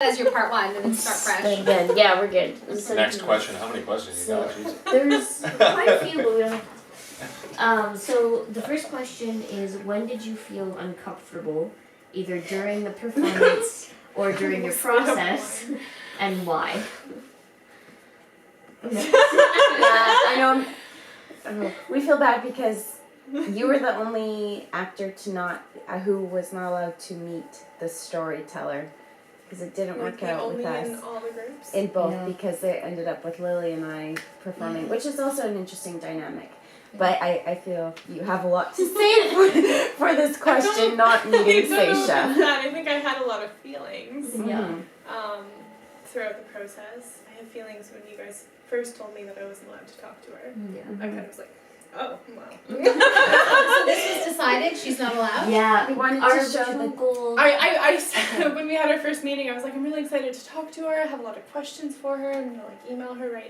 As your part one, and then start fresh. Then again, yeah, we're good. So Next question. How many questions you got? Jeez. there's quite a few, but we don't have. So the first question is, when did you feel uncomfortable, either during the performance or during your process, and why? I know. We feel bad because you were the only actor who was not allowed to meet the storyteller, because it didn't work out with us. In all the groups? In both, because it ended up with Lily and I performing, which is also an interesting dynamic. Yeah. But I feel you have a lot to say for this question, not meeting Seisha. I think I had a lot of feelings. Yeah. Throughout the process. I had feelings when you guys first told me that I wasn't allowed to talk to her. Yeah. I kind of was like, oh, wow. So this was decided, she's not allowed? Yeah, we wanted Our to show the goal. I said, when we had our first meeting, I was like, I'm really excited to talk to her. I have a lot of questions for her. I'm gonna email her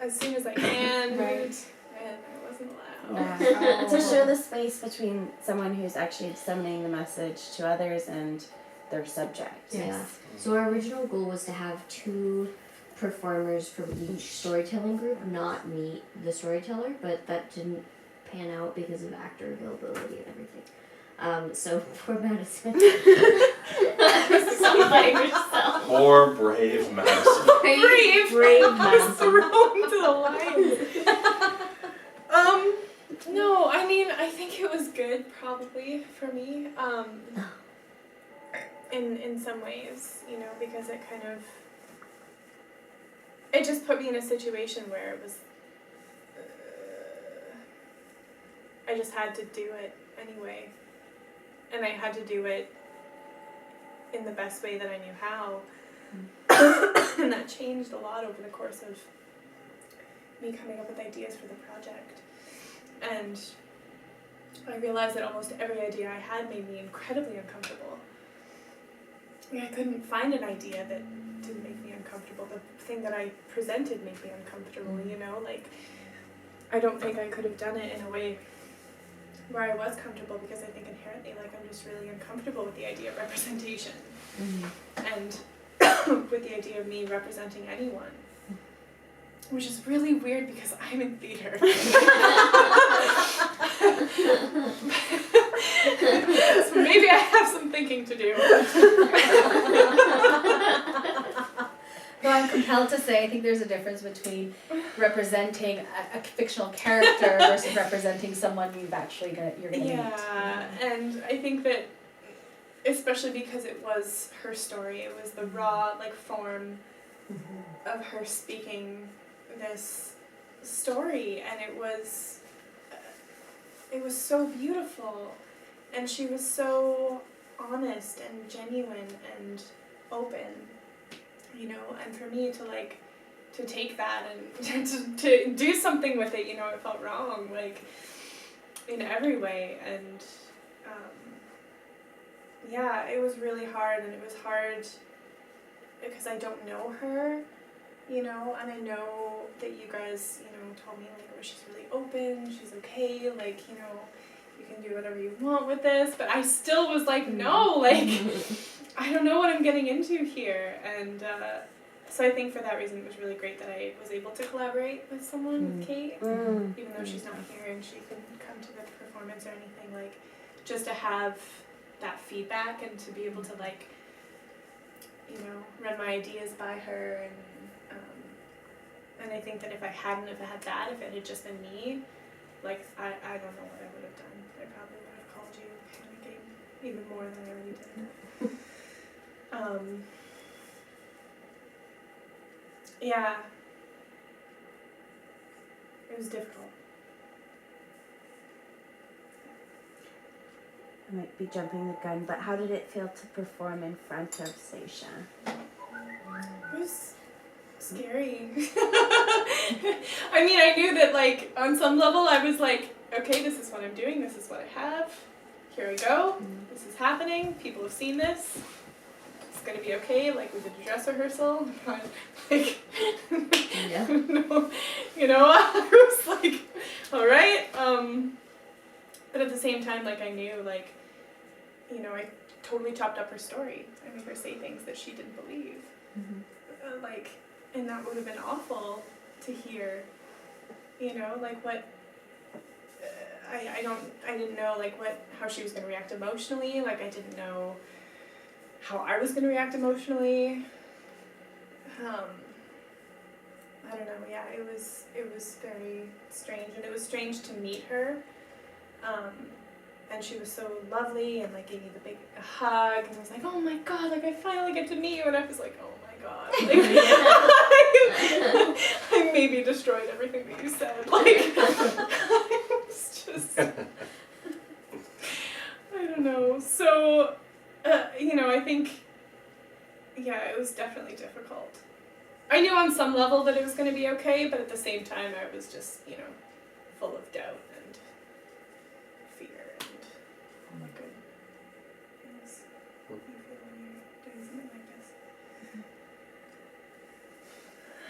as soon as I can. Right. And I wasn't allowed. Yeah. To show the space between someone who's actually disseminating the message to others and their subject. Yeah. So our original goal was to have 2 performers from each storytelling group not meet the storyteller, but that didn't pan out because of actor availability and everything. So poor Madison. Somebody yourself. Poor brave Madison. Brave Madison. Thrown to the lions. No, I mean, I think it was good, probably, for me. In some ways, because it kind of, it just put me in a situation where it was, I just had to do it anyway, and I had to do it in the best way that I knew how, and that changed a lot over the course of me coming up with ideas for the project, and I realized that almost every idea I had made me incredibly uncomfortable. I couldn't find an idea that didn't make me uncomfortable. The thing that I presented made me uncomfortable, I don't think I could have done it in a way where I was comfortable, because I think inherently, I'm just really uncomfortable with the idea of representation. And with the idea of me representing anyone. Which is really weird because I'm in theater. So maybe I have some thinking to do. Though I'm compelled to say, I think there's a difference between representing a fictional character versus representing someone you're going to meet. Yeah, and I think that, especially because it was her story, it was the raw, form of her speaking this story, and it was so beautiful, and she was so honest and genuine and open, and for me to take that and to do something with it, it felt wrong, in every way, and it was really hard, and it was hard because I don't know her, and I know that you guys, told me, she's really open, she's okay, you can do whatever you want with this, but I still was no, I don't know what I'm getting into here, and so I think for that reason it was really great that I was able to collaborate with someone, with Kate, even though she's not here and she couldn't come to the performance or anything, just to have that feedback and to be able to run my ideas by her, and I think that if I hadn't have had that, if it had just been me, I don't know what I would have done. I probably would have called you panicking even more than I already did. Yeah. It was difficult. I might be jumping the gun, but how did it feel to perform in front of Seisha? It was scary. I mean, I knew that, on some level, I was okay, this is what I'm doing, this is what I have, here we go, this is happening, people have seen this, it's gonna be okay, we did a dress rehearsal, Yeah. No, I was alright, but at the same time, I knew, I totally chopped up her story. I made her say things that she didn't believe. And that would have been awful to hear, what, I didn't know, how she was going to react emotionally, I didn't know how I was going to react emotionally. I don't know, yeah, it was very strange, and it was strange to meet her, and she was so lovely, and gave me the big hug, and I was like, oh my god, I finally get to meet you, and I was like, oh my god, I maybe destroyed everything that you said, it's just, I don't know, so, I think, yeah, it was definitely difficult. I knew on some level that it was going to be okay, but at the same time I was just, full of doubt and fear and oh my goodness. You feel when you're doing something like this.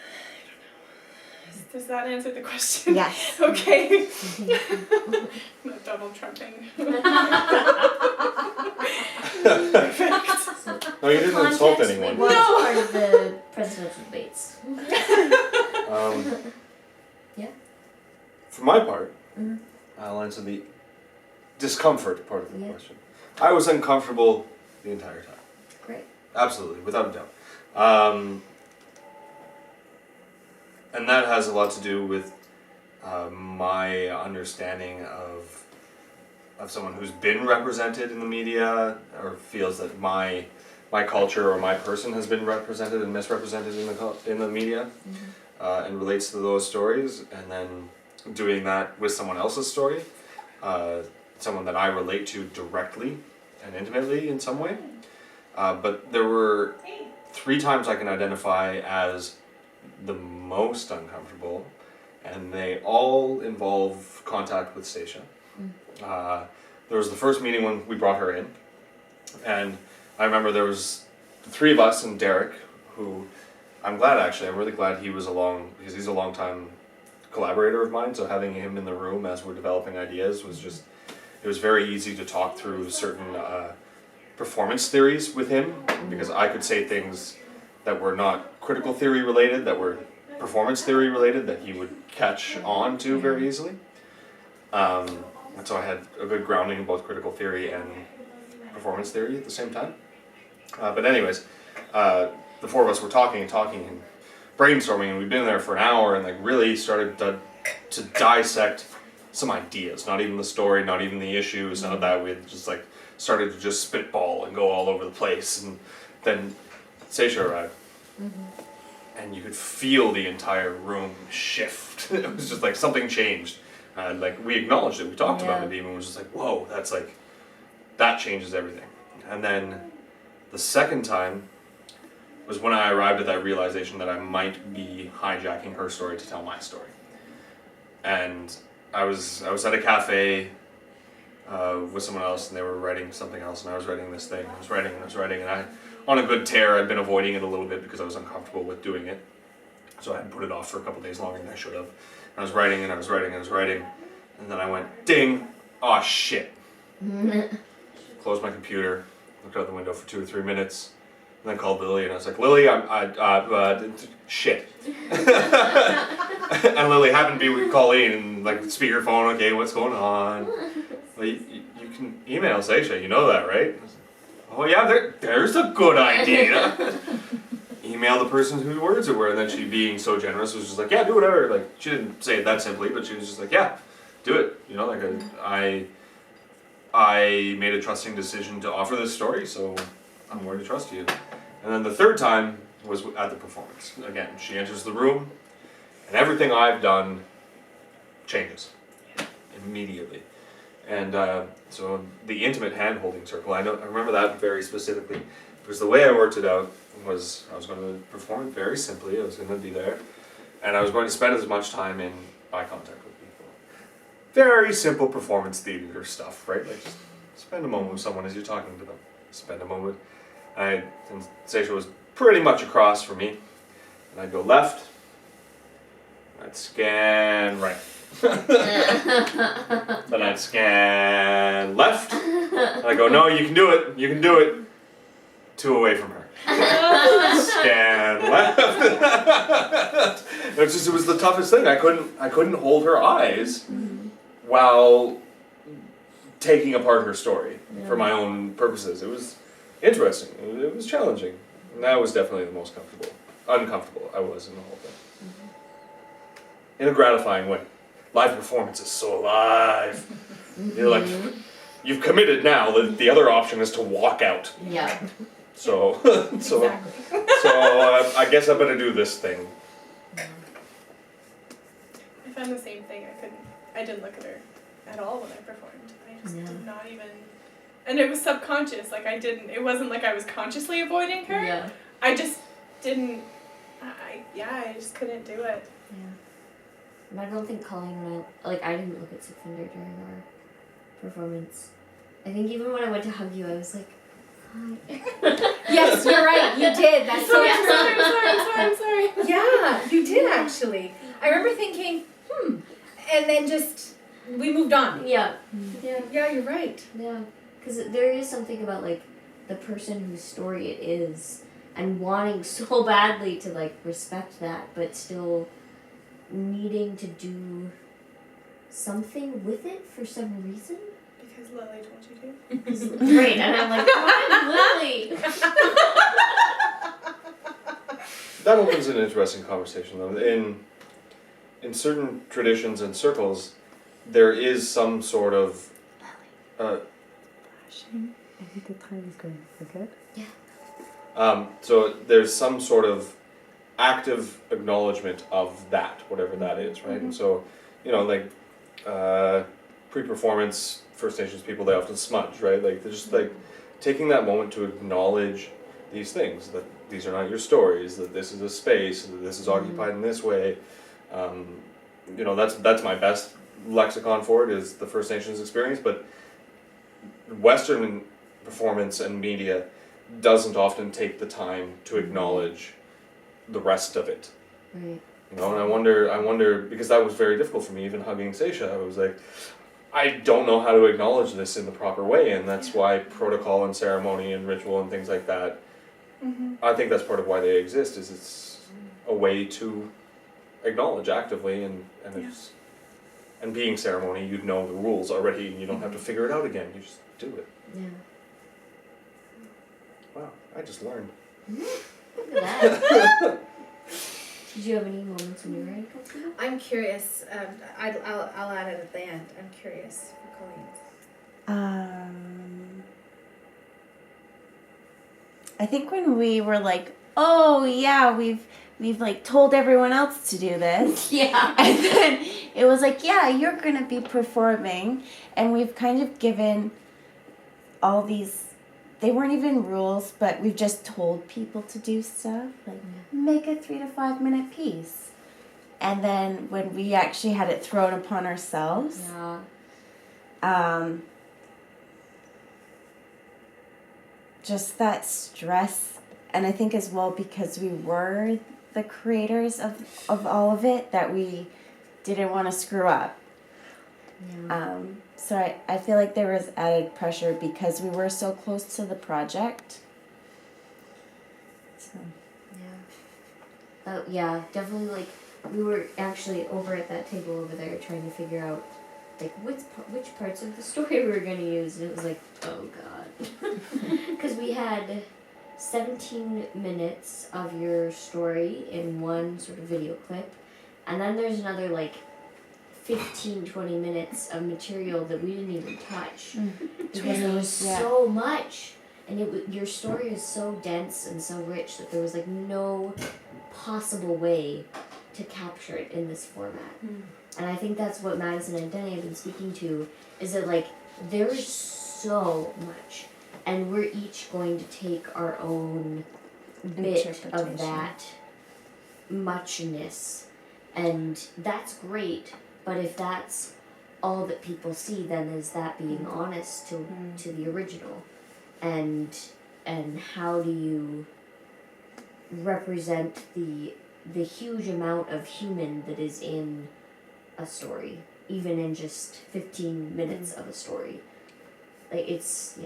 I don't know. Does that answer the question? Yes. Okay. I'm not Donald Trumping. No, you didn't insult anyone. It was part of the presidential debates. Yeah. For my part, Mhm. I'll answer the discomfort part of the question. I was uncomfortable the entire time. Great. Absolutely, without a doubt. And that has a lot to do with my understanding of someone who's been represented in the media or feels that my culture or my person has been represented and misrepresented in the media, and relates to those stories, and then doing that with someone else's story, someone that I relate to directly and intimately in some way. But there were 3 times I can identify as the most uncomfortable, and they all involve contact with Stacia. There was the first meeting when we brought her in, and I remember there was the 3 of us and Derek, who I'm really glad he was along, because he's a long time collaborator of mine, so having him in the room as we're developing ideas was just, it was very easy to talk through certain performance theories with him, because I could say things that were not critical theory related, that were performance theory related, that he would catch on to very easily. And so I had a good grounding in both critical theory and performance theory at the same time. But anyways, the 4 of us were talking and brainstorming, and we'd been there for an hour and really started to dissect some ideas, not even the story, not even the issues, none of that. We had just started to just spitball and go all over the place, and then Stacia arrived. And you could feel the entire room shift. It was just something changed. And we acknowledged it, we talked about it even, it was just whoa, that's that changes everything. And then the second time was when I arrived at that realization that I might be hijacking her story to tell my story. And I was at a cafe with someone else, and they were writing something else, and I was writing this thing, I was writing, and I, on a good tear, I'd been avoiding it a little bit because I was uncomfortable with doing it. So I had put it off for a couple days longer than I should have. And I was writing, and then I went, ding, oh shit. Closed my computer, looked out the window for 2 or 3 minutes, and then called Lily, and I was like, Lily, shit. And Lily happened to be with Colleen, and speakerphone, okay, what's going on? Well, you can email Stacia, you know that, right? Oh yeah, there's a good idea. Email the person whose words it were, and then she, being so generous, was just yeah, do whatever. She didn't say it that simply, but she was just yeah, do it. I made a trusting decision to offer this story, so I'm going to trust you. And then the third time was at the performance. Again, she enters the room, and everything I've done changes immediately. And so the intimate hand-holding circle, I remember that very specifically, because the way I worked it out was I was going to perform it very simply. I was going to be there, and I was going to spend as much time in eye contact with people. Very simple performance theater stuff, right? Just spend a moment with someone as you're talking to them. Spend a moment. And Stacia was pretty much across from me, and I'd go left, I'd scan right. Then I'd scan left, And I go, no, you can do it. You can do it. 2 away from her. Scan left. It was the toughest thing. I couldn't hold her eyes while taking apart her story for my own purposes. It was interesting. It was challenging. And that was definitely the most uncomfortable I was in the whole thing. In a gratifying way. Live performance is so alive. You're like, you've committed now. The other option is to walk out. Yeah. So, Exactly. I guess I better do this thing. I found the same thing. I didn't look at her at all when I performed. I just did not even, and it was subconscious. Like it wasn't like I was consciously avoiding her. Yeah. I just didn't, I just couldn't do it. Yeah. But I don't think Colleen and I didn't look at Sukhinder during our performance. I think even when I went to hug you, I was like, hi. Yes, you're right. You did. That's so I'm sorry. Yeah, you did actually. I remember thinking, and then just we moved on. Yeah. Yeah. Yeah, you're right. Yeah. Because there is something about like the person whose story it is and wanting so badly to like respect that, but still needing to do something with it for some reason. Because Lily told you to. Right, and I'm like, why Lily? That opens an interesting conversation though. In certain traditions and circles, there is some sort of I think the time is going. Okay. so there's some sort of active acknowledgement of that, whatever that is, right? And so, like pre-performance First Nations people, they often smudge, right? Like they're just like taking that moment to acknowledge these things, that these are not your stories, that this is a space, that this is occupied in this way. That's my best lexicon for it, is the First Nations experience, but Western performance and media doesn't often take the time to acknowledge the rest of it. Right. And I wonder, because that was very difficult for me, even hugging Seisha. I was like, I don't know how to acknowledge this in the proper way, and that's why protocol and ceremony and ritual and things like that, I think that's part of why they exist, is it's a way to acknowledge actively, and it's, and being ceremony, you'd know the rules already, and you don't have to figure it out again, you just do it. Yeah. Wow, I just learned. Look at that. Did you have any moments when you were in Katrina? I'm curious. I'll add it at the end. I'm curious for Colleen's. I think when we were like, oh yeah, we've like told everyone else to do this. Yeah. And then it was like, yeah, you're gonna be performing, and we've kind of given all these, they weren't even rules, but we've just told people to do stuff, like make a 3 to 5 minute piece. And then when we actually had it thrown upon ourselves, just that stress, and I think as well because we were the creators of all of it, that we didn't want to screw up. Yeah. So I feel like there was added pressure because we were so close to the project. So. Yeah, definitely. Like we were actually over at that table over there trying to figure out like which parts of the story we were gonna use, and it was like, oh god, because we had 17 minutes of your story in one sort of video clip, and then there's another like 15-20 minutes of material that we didn't even touch because there was so much, and your story is so dense and so rich that there was like no possible way to capture it in this format. And I think that's what Madison and Denny have been speaking to, is that like there is so much, and we're each going to take our own bit of that muchness, and that's great. But if that's all that people see, then is that being honest to the original? And how do you represent the huge amount of human that is in a story, even in just 15 minutes of a story? Like it's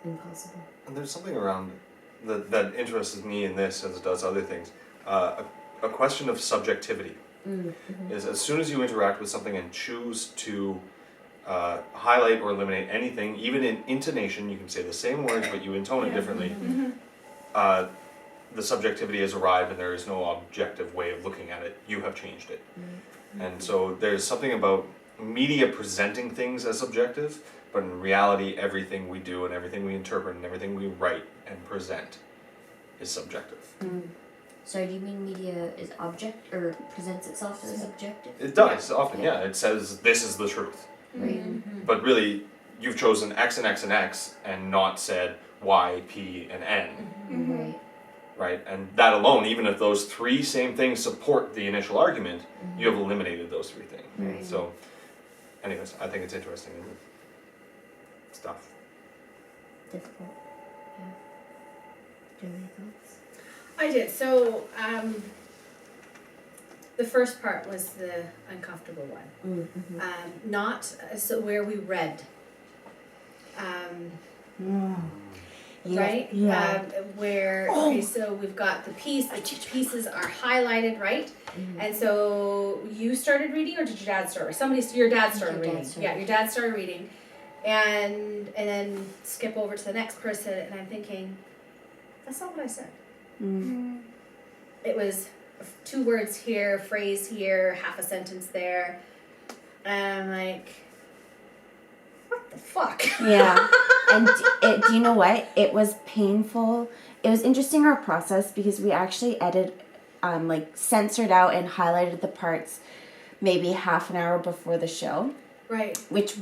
impossible. And there's something around that interests me in this as it does other things. A question of subjectivity is as soon as you interact with something and choose to highlight or eliminate anything, even in intonation, you can say the same words but you intone it differently. The subjectivity has arrived and there is no objective way of looking at it. You have changed it. And so there's something about media presenting things as subjective, but in reality everything we do and everything we interpret and everything we write and present is subjective. So do you mean media is object or presents itself as objective? It does often, yeah. It says this is the truth. Right. But really you've chosen X and X and X and not said Y, P, and N. Right. Right? And that alone, even if those three same things support the initial argument, you have eliminated those three things. Right. So, anyways, I think it's interesting stuff. Difficult. Yeah. Do you have any thoughts? I did. So, the first part was the uncomfortable one. Not so where we read. Right? Yeah. Where, okay, so we've got the pieces are highlighted, right? And so you started reading, or did your dad start? Your dad started reading. Yeah, your dad started reading. And then skip over to the next person, and I'm thinking, that's not what I said. It was 2 words here, phrase here, half a sentence there. And I'm like, what the fuck? Yeah. And do you know what? It was painful. It was interesting, our process, because we actually censored out and highlighted the parts maybe half an hour before the show. Right. Which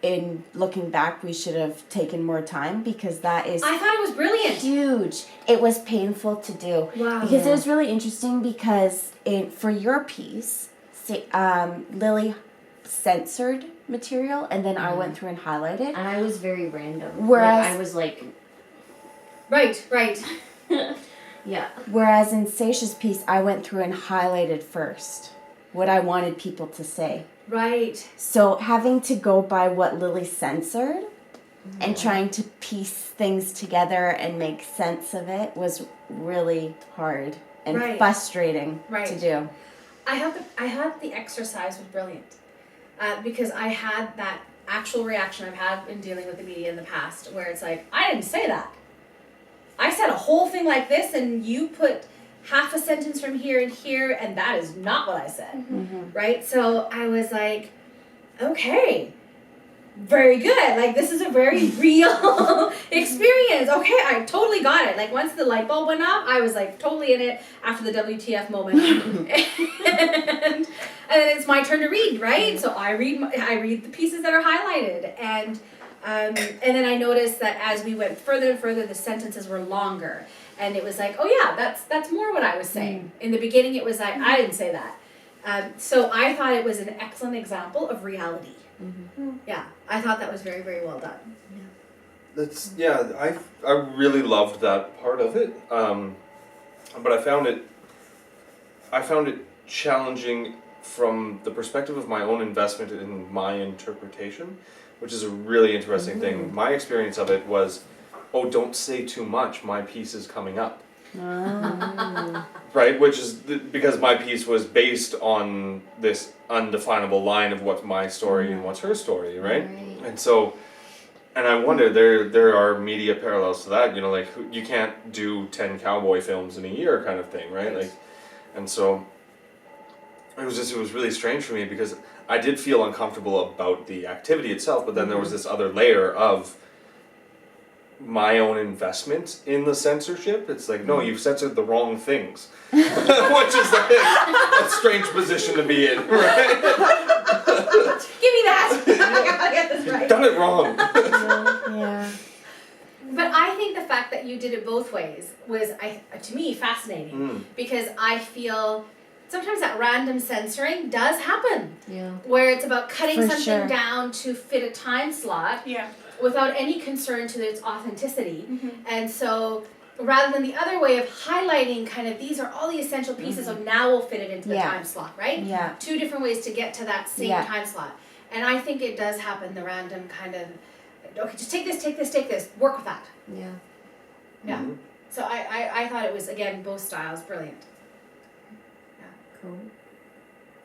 in looking back, we should have taken more time, because that is I thought it was brilliant. huge. It was painful to do. Wow. Because it was really interesting, because for your piece, Lily censored material, and then I went through and highlighted. And I was very random. Whereas- I was like, Right. yeah. Whereas in Seisha's piece, I went through and highlighted first what I wanted people to say. Right. So having to go by what Lily censored and trying to piece things together and make sense of it was really hard and Right. frustrating to do. I had the exercise was brilliant. Because I had that actual reaction I've had in dealing with the media in the past, where it's like, I didn't say that. I said a whole thing like this, and you put half a sentence from here and here, and that is not what I said. Right? So I was like, okay, very good. Like, this is a very real experience. Okay, I totally got it. Like, once the light bulb went off, I was like totally in it after the WTF moment. And then it's my turn to read, right? So I read the pieces that are highlighted, and then I noticed that as we went further and further, the sentences were longer, and it was like, oh yeah, that's more what I was saying. In the beginning, it was like, I didn't say that. So I thought it was an excellent example of reality. Yeah, I thought that was very, very well done. That's I really loved that part of it, but I found it challenging from the perspective of my own investment in my interpretation, which is a really interesting thing. My experience of it was, oh, don't say too much, my piece is coming up. Right, which is because my piece was based on this undefinable line of what's my story and what's her story, right? And so, and I wonder, there are media parallels to that, like you can't do 10 cowboy films in a year kind of thing, right? Like, and so it was really strange for me, because I did feel uncomfortable about the activity itself, but then there was this other layer of my own investment in the censorship. It's like, no, you've censored the wrong things. Which is like a strange position to be in, right? Give me that! I gotta get this right. You've done it wrong. Yeah. But I think the fact that you did it both ways was, to me, fascinating. Because I feel sometimes that random censoring does happen. Yeah. Where it's about cutting For something sure. down to fit a time slot. Yeah. Without any concern to its authenticity. And so rather than the other way of highlighting kind of these are all the essential pieces of now we'll fit it into the time slot, right? Yeah. 2 different ways to get to that same time slot. And I think it does happen, the random kind of, okay, just take this, work with that. Yeah. Yeah. So I thought it was, again, both styles, brilliant. Cool.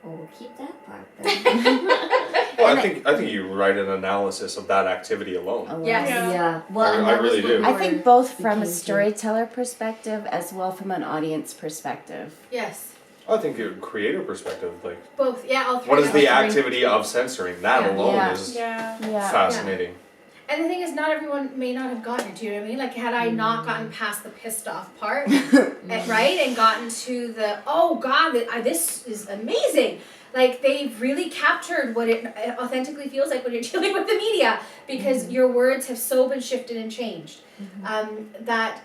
Well, we'll keep that part then. Well, I think you write an analysis of that activity alone. Yes. Yeah. Well, and I that was really what do. we I were think both from a thinking too. storyteller perspective as well from an audience perspective. Yes. I think your creator perspective, like, Both. Yeah, all three. what is all the three. activity of censoring? That Yeah. alone Yeah. is Yeah. Yeah. fascinating. And the thing is, not everyone may not have gotten it. Do you know what I mean? Like, had I not gotten past the pissed off part, right, and gotten to the oh god, this is amazing. Like, they've really captured what it authentically feels like when you're dealing with the media, because your words have so been shifted and changed. That,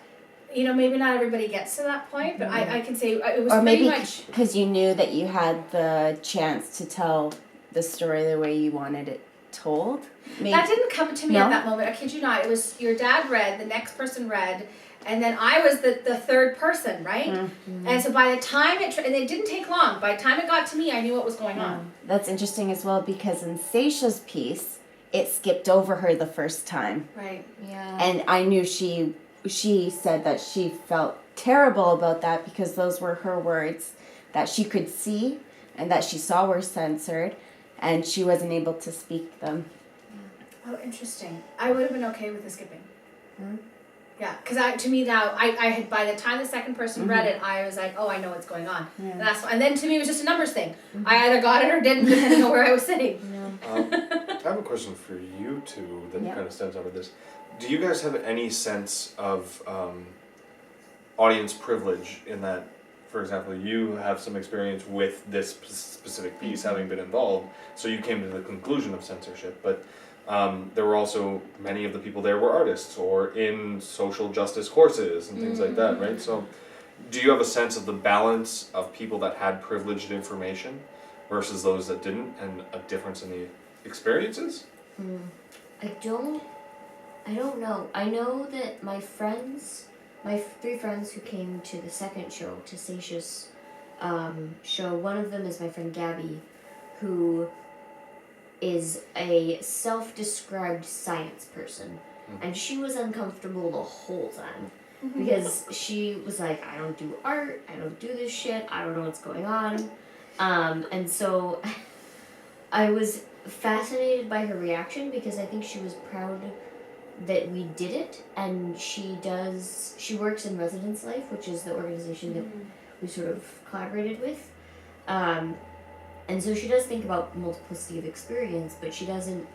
you know, maybe not everybody gets to that point, but I can say it was Or pretty maybe much. because you knew that you had the chance to tell the story the way you wanted it told. Maybe. That didn't come to me No? at that moment. I kid you not. It was your dad read, the next person read, and then I was the third person, right? And so by the time and it didn't take long. By the time it got to me, I knew what was going on. That's interesting as well because in Seisha's piece, it skipped over her the first time. Right. Yeah. And I knew she said that she felt terrible about that because those were her words that she could see and that she saw were censored and she wasn't able to speak them. Oh, interesting. I would have been okay with the skipping. Yeah, because to me now, I had, by the time the second person read it, I was like, oh, I know what's going on. And that's and then to me it was just a numbers thing. I either got it or didn't, depending on where I was sitting. I have a question for you two that Yeah. kind of stems out of this. Do you guys have any sense of audience privilege in that, for example, you have some experience with this specific piece, having been involved, so you came to the conclusion of censorship, but there were also many of the people there were artists or in social justice courses and things like that, right? So do you have a sense of the balance of people that had privileged information versus those that didn't, and a difference in the experiences? I don't know. I know that my three friends who came to the second show, to Seisha's show, one of them is my friend Gabby, who is a self-described science person. And she was uncomfortable the whole time. Because she was like, I don't do art, I don't do this shit, I don't know what's going on. And so I was fascinated by her reaction because I think she was proud that we did it, and she works in Residence Life, which is the organization that we sort of collaborated with. And so she does think about multiplicity of experience, but she doesn't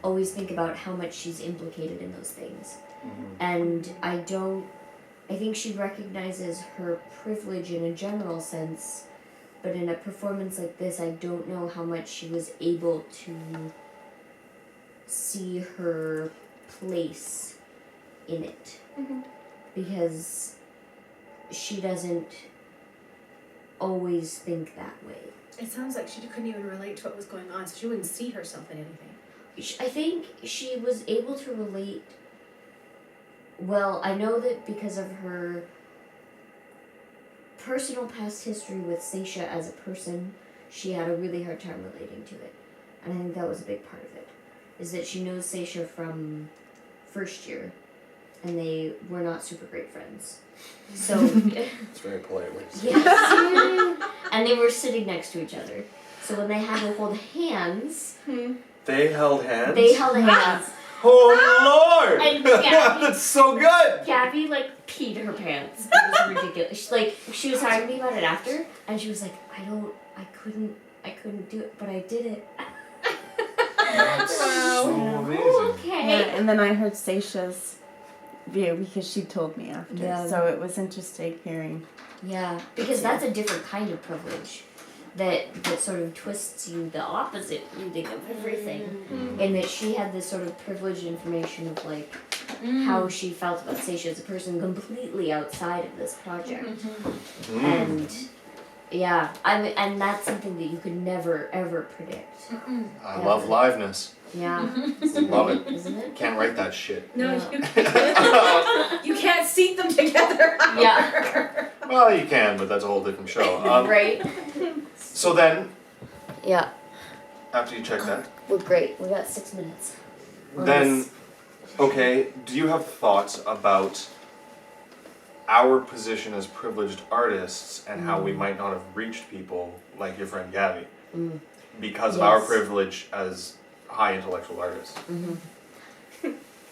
always think about how much she's implicated in those things. And I think she recognizes her privilege in a general sense, but in a performance like this, I don't know how much she was able to see her place in it. Because she doesn't always think that way. It sounds like she couldn't even relate to what was going on, so she wouldn't see herself in anything. I think she was able to relate. Well, I know that because of her personal past history with Seisha as a person, she had a really hard time relating to it. And I think that was a big part of it. Is that she knows Seisha from first year, and they were not super great friends. So It's very polite way to say it. yes, and they were sitting next to each other. So when they had to hold hands, They held hands? they held hands. Oh Lord! And Gabby- That's so good! Gabby peed her pants. It was ridiculous. She was talking to me about it after, and she was like, I couldn't do it, but I did it. That's so amazing. Okay. Yeah, and then I heard Seisha's view because she told me after. Yeah. So it was interesting hearing. Yeah, because that's a different kind of privilege that sort of twists you the opposite reading of everything. In that she had this sort of privileged information of how she felt about Seisha as a person completely outside of this project. And yeah, and that's something that you could never ever predict. I love liveness. Yeah. Love it. Isn't it? Can't write that shit. No, Yeah. you can't. You can't seat them together. Yeah. Well, you can, but that's a whole different show. Right? So then, Yeah. After you check that, We're great. We got 6 minutes. then, okay, do you have thoughts about our position as privileged artists and how we might not have reached people like your friend Gabby because of our Yes. privilege as high intellectual artists?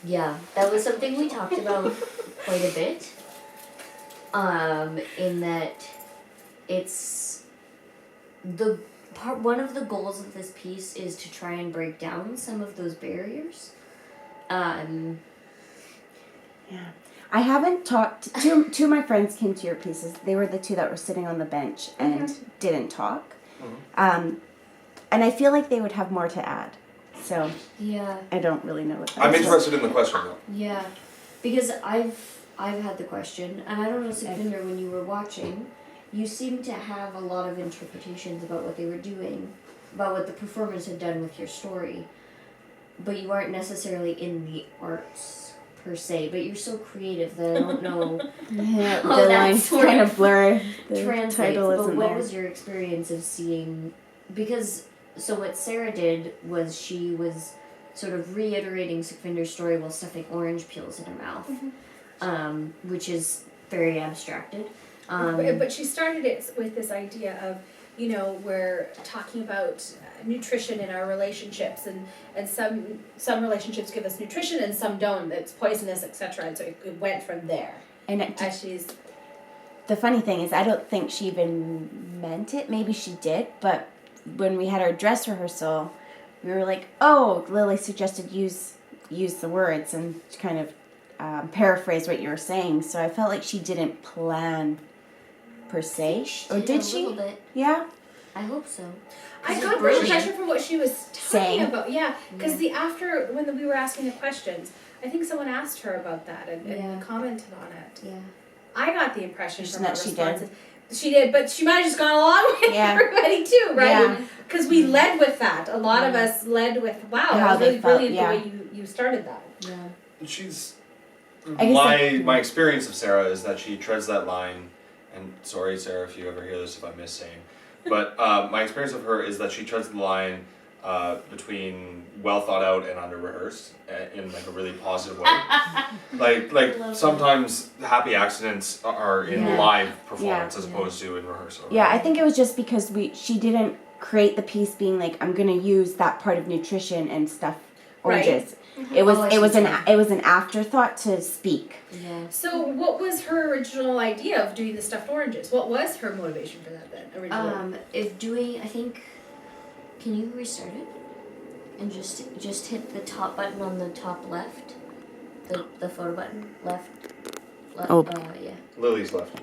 Yeah, that was something we talked about quite a bit. In that it's the part. One of the goals of this piece is to try and break down some of those barriers. Yeah. I haven't talked. Two of my friends came to your pieces. They were the two that were sitting on the bench and didn't talk. And I feel like they would have more to add. So Yeah. I don't really know what that I'm is. interested in the question though. Yeah, because I've had the question, and I don't know, Sukhinder, when you were watching, you seemed to have a lot of interpretations about what they were doing, about what the performers had done with your story, but you aren't necessarily in the arts per se. But you're so creative that I don't know Yeah, how the that lines sort kind of of blur. The translates. title But isn't what there. was your experience of seeing? Because so what Sarah did was she was sort of reiterating Sukhvinder's story while stuffing orange peels in her mouth, which is very abstracted. But she started it with this idea of, you know, we're talking about nutrition in our relationships, and some relationships give us nutrition and some don't. It's poisonous, etc. And so it went from there. And As she's the funny thing is, I don't think she even meant it. Maybe she did, but when we had our dress rehearsal, we were like, "Oh, Lily suggested use the words and kind of paraphrase what you were saying." So I felt like she didn't plan per se, or did A she? little bit. Yeah. I hope so. I It's got the brilliant. impression from what she was talking Saying. about, yeah, because Yeah. when we were asking the questions, I think someone asked her about that and Yeah. commented on it. Yeah. I got the impression Just from her that she did. responses. She did, but she might have just gone along with Yeah. everybody too, right? Yeah. Because we led with that. A lot of us led with, wow, How that was they really felt, brilliant yeah. the way you started that. Yeah. She's I guess my experience of Sarah is that she treads that line, and sorry Sarah if you ever hear this if I miss saying, but my experience of her is that she treads the line between well thought out and under rehearsed in like a really positive way. like Love sometimes happy accidents are in Yeah. live performance Yeah. as opposed to in rehearsal. Yeah, right? I think it was just because she didn't create the piece being like, I'm gonna use that part of nutrition and stuff Right. oranges. It was Oh, I it was see. an afterthought to speak. Yeah. So what was her original idea of doing the stuffed oranges? What was her motivation for that then, originally? If doing, I think, can you restart it? And just hit the top button on the top left, the photo button left. Oh. Yeah. Lily's left.